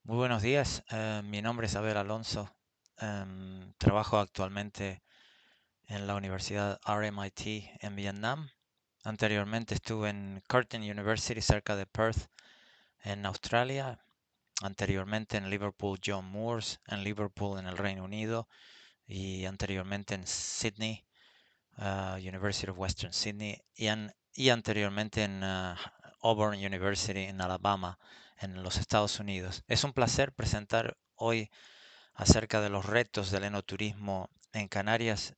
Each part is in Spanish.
Muy buenos días, mi nombre es Abel Alonso. Trabajo actualmente en la Universidad RMIT en Vietnam. Anteriormente estuve en Curtin University cerca de Perth en Australia. Anteriormente en Liverpool John Moores en Liverpool en el Reino Unido y anteriormente en Sydney, University of Western Sydney y anteriormente en Auburn University en Alabama en los Estados Unidos. Es un placer presentar hoy acerca de los retos del enoturismo en Canarias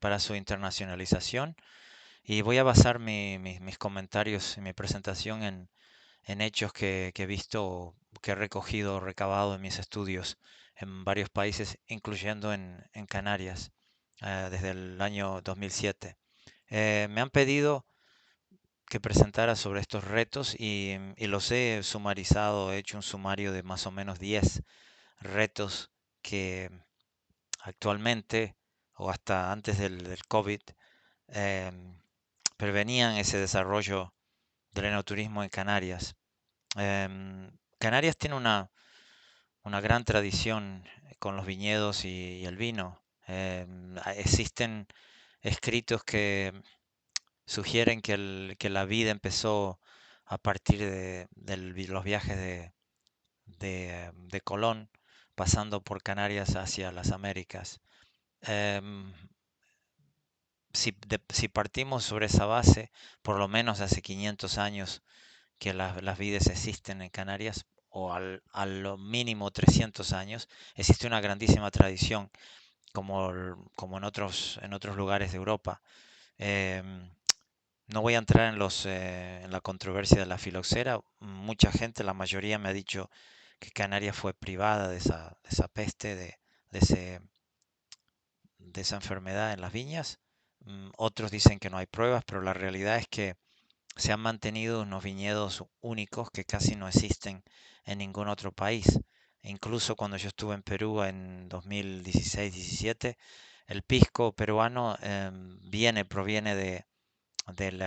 para su internacionalización y voy a basar mis comentarios y mi presentación en hechos que he visto, que he recogido, recabado en mis estudios en varios países, incluyendo en Canarias, desde el año 2007. Me han pedido que presentara sobre estos retos y los he sumarizado, he hecho un sumario de más o menos 10 retos que actualmente o hasta antes del COVID em, prevenían ese desarrollo del enoturismo en Canarias. Canarias tiene una gran tradición con los viñedos y el vino. Existen escritos que sugieren que la vida empezó a partir de los viajes de Colón, pasando por Canarias hacia las Américas. Em, si partimos sobre esa base, por lo menos hace 500 años que las vides existen en Canarias, o a lo mínimo 300 años, existe una grandísima tradición, como en otros lugares de Europa. Em, no voy a entrar en la controversia de la filoxera. Mucha gente, la mayoría me ha dicho que Canarias fue privada de esa peste, de ese de esa enfermedad en las viñas. Otros dicen que no hay pruebas, pero la realidad es que se han mantenido unos viñedos únicos que casi no existen en ningún otro país. E incluso cuando yo estuve en Perú en 2016-17, el pisco peruano proviene del,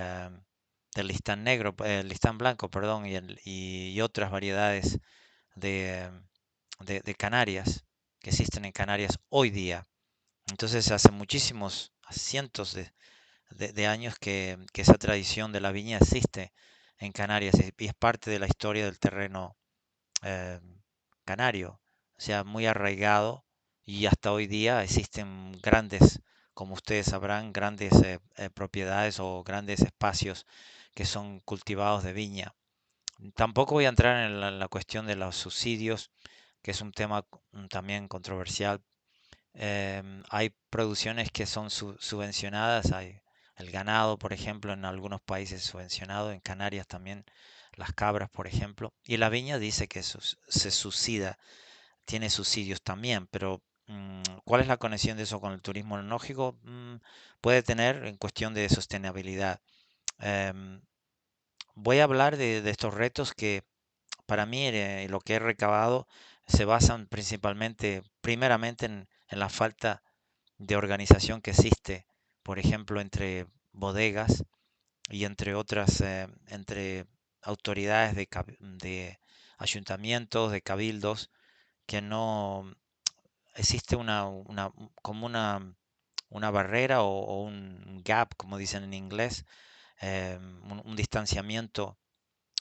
del listán negro, listán blanco, perdón, y otras variedades de, de Canarias que existen en Canarias hoy día. Entonces hace muchísimos, cientos de años que esa tradición de la viña existe en Canarias y es parte de la historia del terreno eh, canario, o sea, muy arraigado y hasta hoy día existen grandes, como ustedes sabrán, grandes propiedades o grandes espacios que son cultivados de viña. Tampoco voy a entrar en la cuestión de los subsidios, que es un tema también controversial. Hay producciones que son subvencionadas, hay el ganado, por ejemplo, en algunos países subvencionado, en Canarias también las cabras, por ejemplo, y la viña dice que se subsida, tiene subsidios también, pero ¿cuál es la conexión de eso con el turismo enológico? Puede tener en cuestión de sostenibilidad. Em, Voy a hablar de estos retos que para mí lo que he recabado se basan principalmente, primeramente en la falta de organización que existe, por ejemplo, entre bodegas y entre otras, entre autoridades de ayuntamientos, de cabildos, que no existe como una barrera o un gap, como dicen en inglés, un distanciamiento,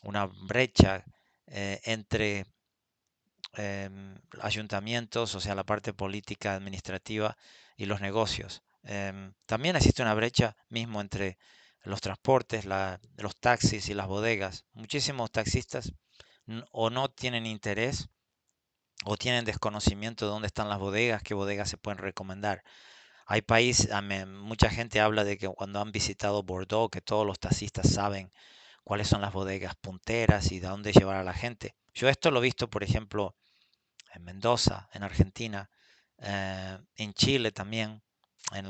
una brecha entre ayuntamientos, o sea, la parte política, administrativa y los negocios. También existe una brecha mismo entre los transportes, los taxis y las bodegas. Muchísimos taxistas o no tienen interés o tienen desconocimiento de dónde están las bodegas, qué bodegas se pueden recomendar. Hay países, mucha gente habla de que cuando han visitado Bordeaux, que todos los taxistas saben cuáles son las bodegas punteras y de dónde llevar a la gente. Yo esto lo he visto, por ejemplo, en Mendoza, en Argentina, en Chile también, en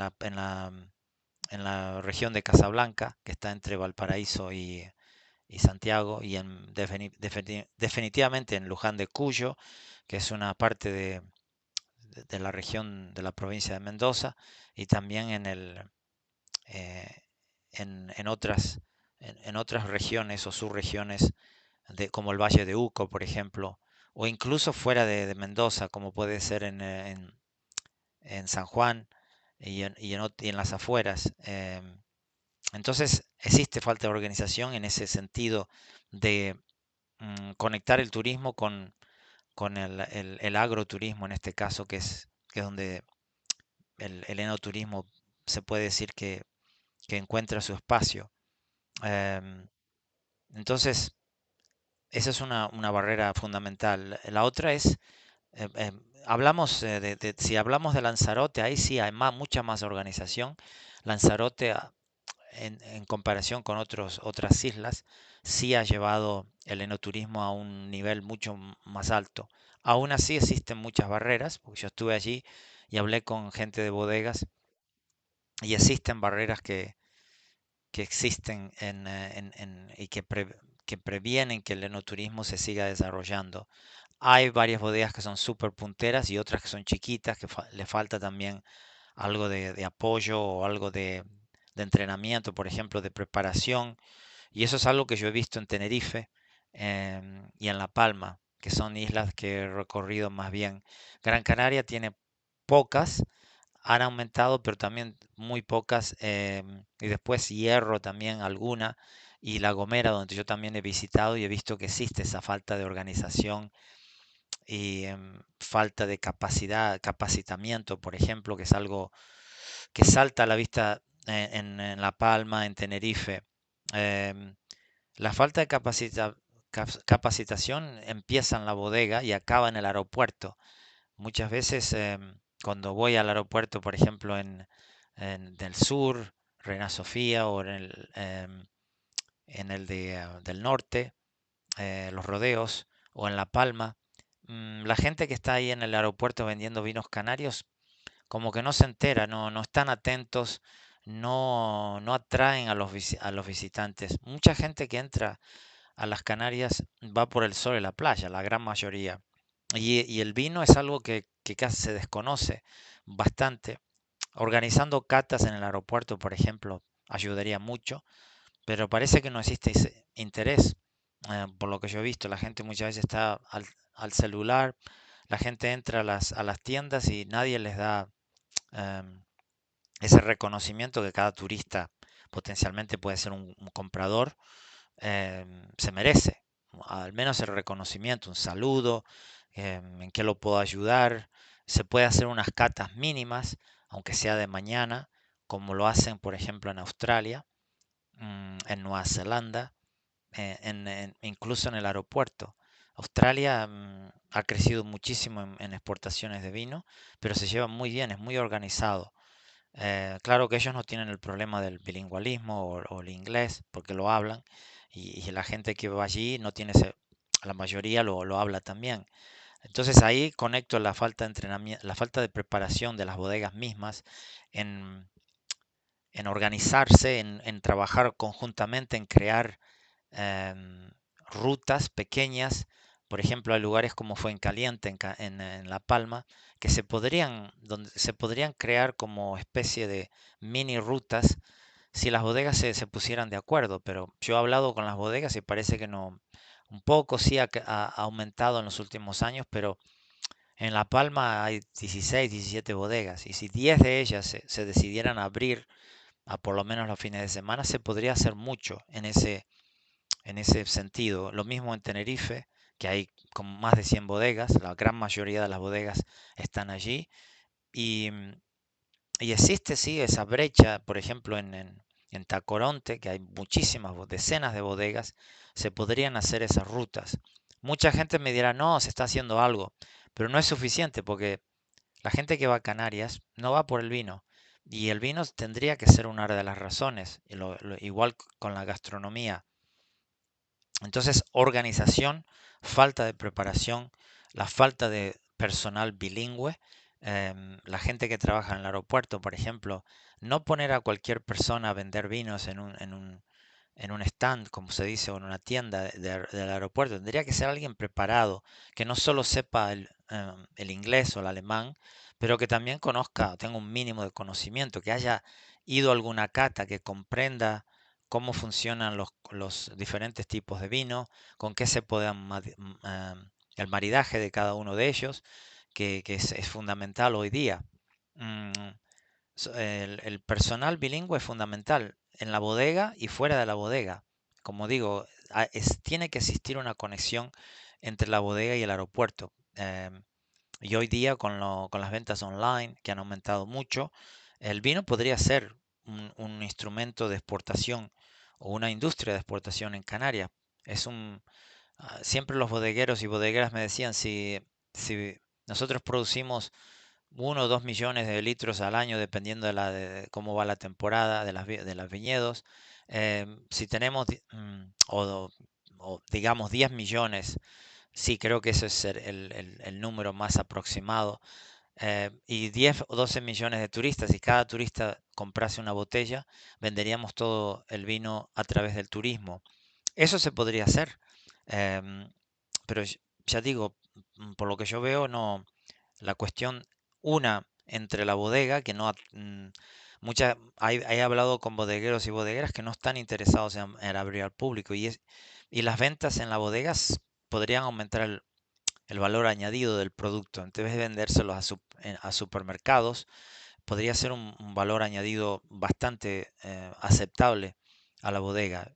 en la región de Casablanca, que está entre Valparaíso y Santiago, y definitivamente en Luján de Cuyo, que es una parte de la región de la provincia de Mendoza, y también eh, en en otras regiones o subregiones como el Valle de Uco, por ejemplo, o incluso fuera de Mendoza, como puede ser en San Juan y en las afueras. Entonces, existe falta de organización en ese sentido de conectar el turismo con el agroturismo, en este caso, que es donde el enoturismo se puede decir que encuentra su espacio. Em, entonces, esa es una barrera fundamental. La otra es, hablamos si hablamos de Lanzarote, ahí sí hay mucha más organización. Lanzarote, en comparación con otras islas, sí ha llevado el enoturismo a un nivel mucho más alto. Aún así existen muchas barreras, porque yo estuve allí y hablé con gente de bodegas y existen barreras que existen y que previenen que el enoturismo se siga desarrollando. Hay varias bodegas que son súper punteras y otras que son chiquitas, que le falta también algo de apoyo o algo de entrenamiento, por ejemplo, de preparación. Y eso es algo que yo he visto en Tenerife y en La Palma, que son islas que he recorrido más bien. Gran Canaria tiene pocas, han aumentado, pero también muy pocas. Y después Hierro también alguna. Y La Gomera, donde yo también he visitado y he visto que existe esa falta de organización y falta de capacitamiento, por ejemplo, que es algo que salta a la vista en La Palma, en Tenerife. Em, la falta de capacitación empieza en la bodega y acaba en el aeropuerto. Muchas veces cuando voy al aeropuerto, por ejemplo, en del sur, Reina Sofía, o en el del norte, Los Rodeos, o en La Palma, la gente que está ahí en el aeropuerto vendiendo vinos canarios como que no se entera, no están atentos, no atraen a los visitantes. Mucha gente que entra a las Canarias va por el sol y la playa, la gran mayoría. Y el vino es algo que casi se desconoce bastante. Organizando catas en el aeropuerto, por ejemplo, ayudaría mucho, pero parece que no existe ese interés. Por lo que yo he visto, la gente muchas veces está al celular, la gente entra a las tiendas y nadie les da em, ese reconocimiento que cada turista potencialmente puede ser un comprador, se merece. Al menos el reconocimiento, un saludo, en qué lo puedo ayudar. Se puede hacer unas catas mínimas, aunque sea de mañana, como lo hacen, por ejemplo, en Australia, en Nueva Zelanda, incluso en el aeropuerto. Australia ha crecido muchísimo en exportaciones de vino, pero se lleva muy bien, es muy organizado. Claro que ellos no tienen el problema del bilingüismo o el inglés, porque lo hablan, y la gente que va allí no tiene la mayoría lo habla también. Entonces ahí conecto la falta de entrenamiento, la falta de preparación de las bodegas mismas en, en organizarse, en trabajar conjuntamente, en crear em, rutas pequeñas. Por ejemplo, hay lugares como Fuencaliente en La Palma donde se podrían crear como especie de mini rutas si las bodegas se pusieran de acuerdo. Pero yo he hablado con las bodegas y parece que no. Un poco sí ha aumentado en los últimos años, pero en La Palma hay 16, 17 bodegas, y si 10 de ellas se decidieran abrir a por lo menos los fines de semana, se podría hacer mucho en ese sentido. Lo mismo en Tenerife, que hay como más de 100 bodegas, la gran mayoría de las bodegas están allí. Y, y existe, sí, esa brecha, por ejemplo, en Tacoronte, que hay muchísimas, decenas de bodegas, se podrían hacer esas rutas. Mucha gente me dirá, no, se está haciendo algo, pero no es suficiente porque la gente que va a Canarias no va por el vino. Y el vino tendría que ser una de las razones, igual con la gastronomía. Entonces, organización, falta de preparación, la falta de personal bilingüe, la gente que trabaja en el aeropuerto, por ejemplo, no poner a cualquier persona a vender vinos en un stand, como se dice, o en una tienda del aeropuerto. Tendría que ser alguien preparado, que no solo sepa el inglés o el alemán, pero que también conozca, tenga un mínimo de conocimiento, que haya ido a alguna cata, que comprenda cómo funcionan los diferentes tipos de vino, con qué se pueden el maridaje de cada uno de ellos, que es fundamental hoy día. Mm, el personal bilingüe es fundamental en la bodega y fuera de la bodega. Como digo, tiene que existir una conexión entre la bodega y el aeropuerto. Y hoy día con las ventas online que han aumentado mucho, el vino podría ser un instrumento de exportación o una industria de exportación en Canarias. Siempre los bodegueros y bodegueras me decían, si nosotros producimos 1 o 2 millones de litros al año, dependiendo de cómo va la temporada de los viñedos. Si tenemos, o digamos 10 millones, sí, creo que ese es el número más aproximado. Y 10 o 12 millones de turistas, si cada turista comprase una botella, venderíamos todo el vino a través del turismo. Eso se podría hacer. em, pero ya digo, por lo que yo veo, no, la cuestión, una, entre la bodega, que no, he hablado con bodegueros y bodegueras que no están interesados en abrir al público y las ventas en las bodegas podrían aumentar el valor añadido del producto. En vez de vendérselos a supermercados, podría ser un valor añadido bastante aceptable a la bodega.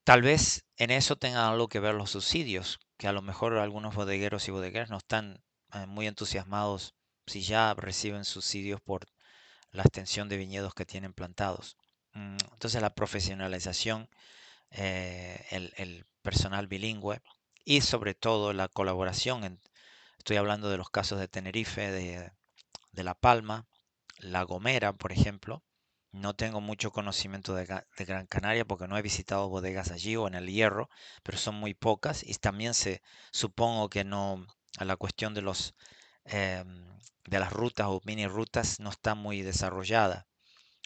Tal vez en eso tengan algo que ver los subsidios, que a lo mejor algunos bodegueros y bodegueras no están muy entusiasmados si ya reciben subsidios por la extensión de viñedos que tienen plantados. Entonces la profesionalización, el personal bilingüe y sobre todo la colaboración. Estoy hablando de los casos de Tenerife, de La Palma, La Gomera, por ejemplo. No tengo mucho conocimiento de Gran Canaria porque no he visitado bodegas allí o en el Hierro, pero son muy pocas y también supongo que no, a la cuestión de las rutas o mini rutas no está muy desarrollada.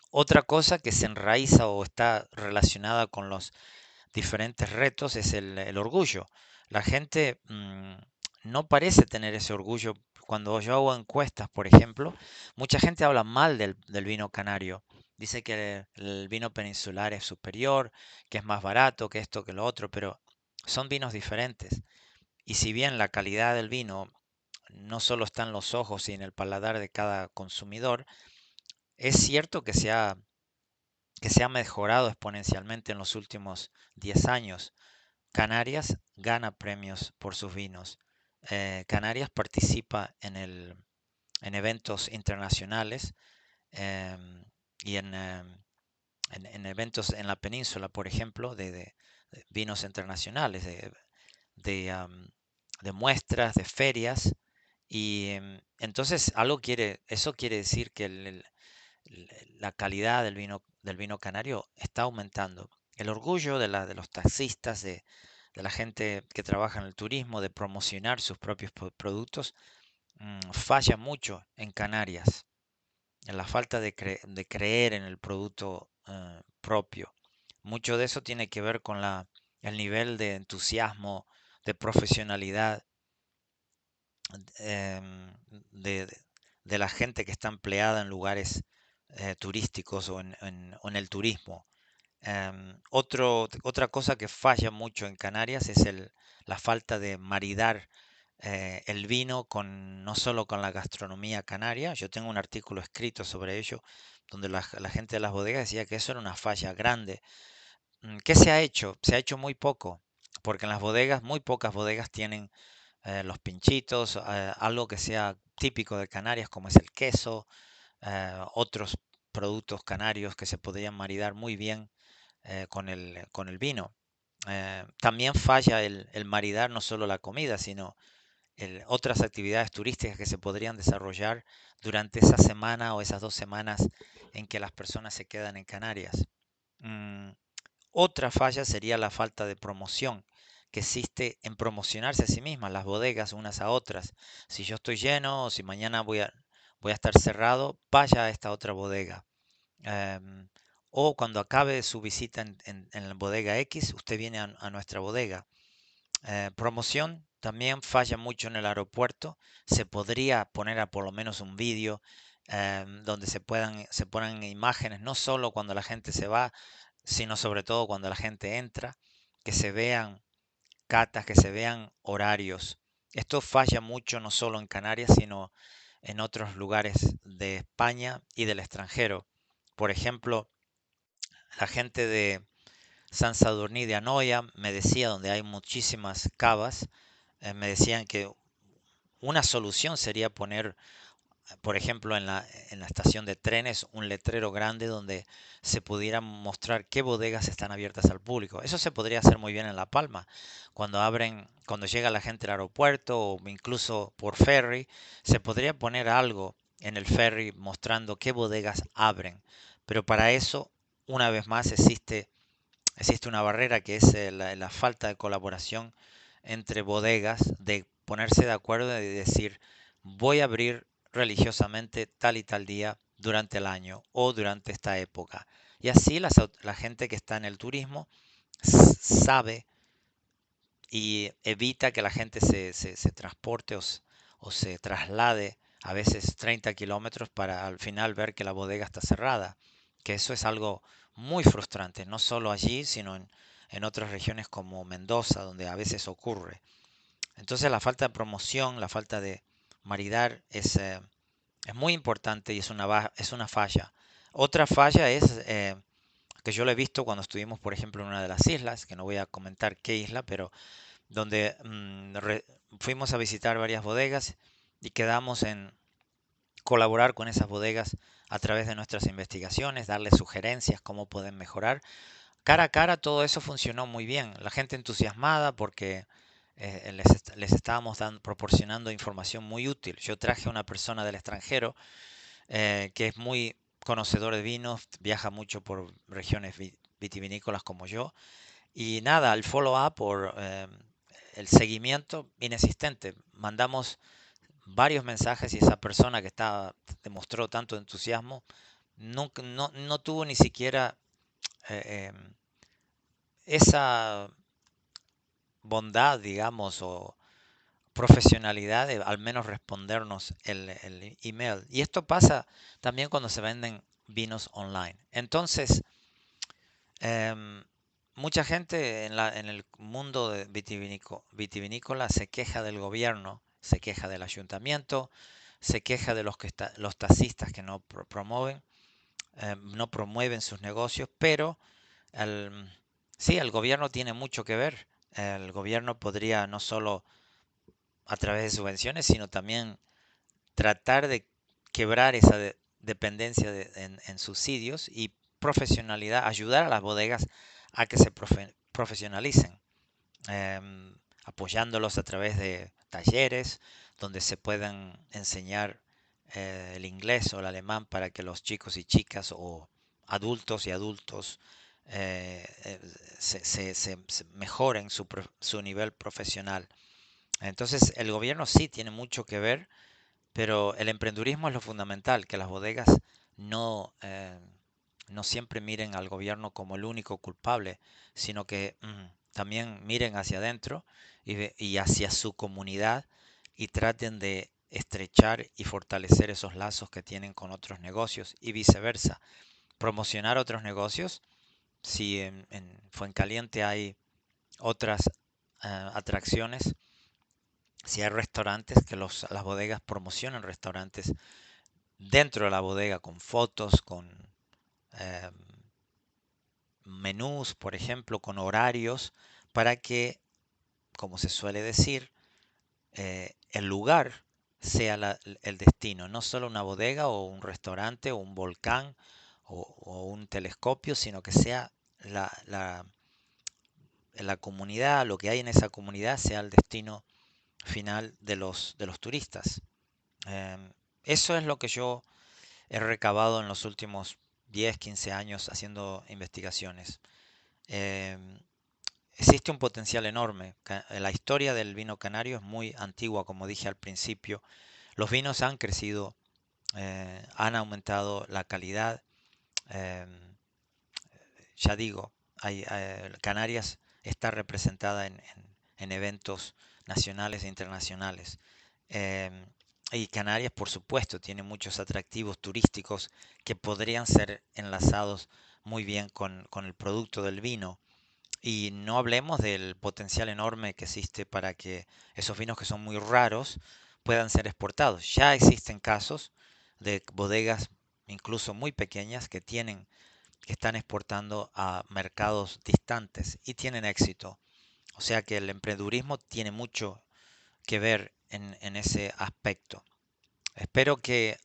Otra cosa que se enraiza o está relacionada con los diferentes retos es el orgullo. La gente no parece tener ese orgullo. Cuando yo hago encuestas, por ejemplo, mucha gente habla mal del vino canario. Dice que el vino peninsular es superior, que es más barato, que esto, que lo otro, pero son vinos diferentes. Y si bien la calidad del vino no solo está en los ojos y en el paladar de cada consumidor, es cierto que se ha mejorado exponencialmente en los últimos 10 años. Canarias gana premios por sus vinos. Canarias participa en eventos internacionales, em, y en eventos en la península, por ejemplo, de vinos internacionales, de muestras, de ferias. Y entonces eso quiere decir que la calidad del vino canario está aumentando. El orgullo de los taxistas, de la gente que trabaja en el turismo, de promocionar sus propios productos, falla mucho en Canarias, en la falta de creer en el producto propio. Mucho de eso tiene que ver con el nivel de entusiasmo, de profesionalidad, em, de, de- de la gente que está empleada en lugares turísticos o en el turismo. Otra cosa que falla mucho en Canarias es la falta de maridar el vino no solo con la gastronomía canaria. Yo tengo un artículo escrito sobre ello, donde la gente de las bodegas decía que eso era una falla grande. ¿Qué se ha hecho? Se ha hecho muy poco, porque en las bodegas, muy pocas bodegas tienen los pinchitos, algo que sea típico de Canarias, como es el queso, otros productos canarios que se podrían maridar muy bien con el vino. También falla el maridar no solo la comida, sino otras actividades turísticas que se podrían desarrollar durante esa semana o esas 2 semanas en que las personas se quedan en Canarias. Mm, Otra falla sería la falta de promoción que existe en promocionarse a sí mismas, las bodegas unas a otras. Si yo estoy lleno o si mañana voy a estar cerrado, vaya a esta otra bodega. Em, o cuando acabe su visita en la bodega X, usted viene a nuestra bodega. Promoción también falla mucho en el aeropuerto. Se podría poner a por lo menos un vídeo donde se ponen imágenes, no solo cuando la gente se va, sino sobre todo cuando la gente entra, que se vean catas, que se vean horarios. Esto falla mucho no solo en Canarias, sino en otros lugares de España y del extranjero. Por ejemplo, la gente de San Sadurní de Anoia me decía, donde hay muchísimas cavas, me decían que una solución sería poner, por ejemplo, en la estación de trenes, un letrero grande donde se pudiera mostrar qué bodegas están abiertas al público. Eso se podría hacer muy bien en La Palma, cuando abren, cuando llega la gente al aeropuerto o incluso por ferry, se podría poner algo en el ferry mostrando qué bodegas abren. Pero para eso, una vez más, existe una barrera que es la falta de colaboración entre bodegas, de ponerse de acuerdo y decir, voy a abrir religiosamente tal y tal día durante el año o durante esta época. Y así la gente que está en el turismo sabe y evita que la gente se transporte o se traslade a veces 30 kilómetros para al final ver que la bodega está cerrada. Que eso es algo muy frustrante, no solo allí, sino en otras regiones como Mendoza, donde a veces ocurre. Entonces la falta de promoción, la falta de maridar es muy importante y es una falla. Otra falla es que yo lo he visto cuando estuvimos, por ejemplo, en una de las islas, que no voy a comentar qué isla, pero donde fuimos a visitar varias bodegas y quedamos en colaborar con esas bodegas a través de nuestras investigaciones, darles sugerencias, cómo pueden mejorar. Cara a cara todo eso funcionó muy bien. La gente entusiasmada porque les estábamos proporcionando información muy útil. Yo traje a una persona del extranjero que es muy conocedor de vinos, viaja mucho por regiones vitivinícolas como yo. Y nada, el follow-up por el seguimiento inexistente. Mandamos varios mensajes y esa persona que demostró tanto entusiasmo no tuvo ni siquiera esa bondad, digamos, o profesionalidad de al menos respondernos el email. Y esto pasa también cuando se venden vinos online. Entonces, em, mucha gente en el mundo de vitivinícola se queja del gobierno, se queja del ayuntamiento, se queja de los taxistas que no promueven, no promueven sus negocios, pero el, sí, el gobierno tiene mucho que ver. El gobierno podría no solo a través de subvenciones, sino también tratar de quebrar esa dependencia en subsidios y profesionalidad, ayudar a las bodegas a que se profesionalicen, apoyándolos a través de talleres donde se puedan enseñar el inglés o el alemán para que los chicos y chicas o adultos y adultos se mejoren su nivel profesional. Entonces el gobierno sí tiene mucho que ver, pero el emprendurismo es lo fundamental, que las bodegas no, no siempre miren al gobierno como el único culpable, sino que también miren hacia adentro y hacia su comunidad y traten de estrechar y fortalecer esos lazos que tienen con otros negocios y viceversa. Promocionar otros negocios. Si en Fuencaliente hay otras atracciones, si hay restaurantes, que las bodegas promocionen restaurantes dentro de la bodega con fotos, con eh, menús, por ejemplo, con horarios, para que, como se suele decir, el lugar sea el destino, no solo una bodega o un restaurante o un volcán o un telescopio, sino que sea la comunidad, lo que hay en esa comunidad sea el destino final de los turistas. Eso es lo que yo he recabado en los últimos 10, 15 años haciendo investigaciones. Em, Existe un potencial enorme. La historia del vino canario es muy antigua, como dije al principio. Los vinos han crecido, han aumentado la calidad. em, ya digo, Canarias está representada en eventos nacionales e internacionales. Em, y Canarias, por supuesto, tiene muchos atractivos turísticos que podrían ser enlazados muy bien con el producto del vino. Y no hablemos del potencial enorme que existe para que esos vinos que son muy raros puedan ser exportados. Ya existen casos de bodegas incluso muy pequeñas que están exportando a mercados distantes y tienen éxito. O sea que el emprendedurismo tiene mucho que ver en ese aspecto. Espero que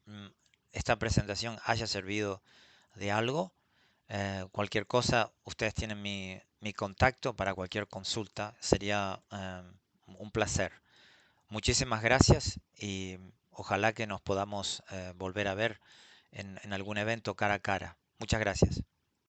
mm, esta presentación haya servido de algo. Cualquier cosa, ustedes tienen mi contacto para cualquier consulta. Sería un placer. Muchísimas gracias y ojalá que nos podamos volver a ver en algún evento cara a cara. Muchas gracias.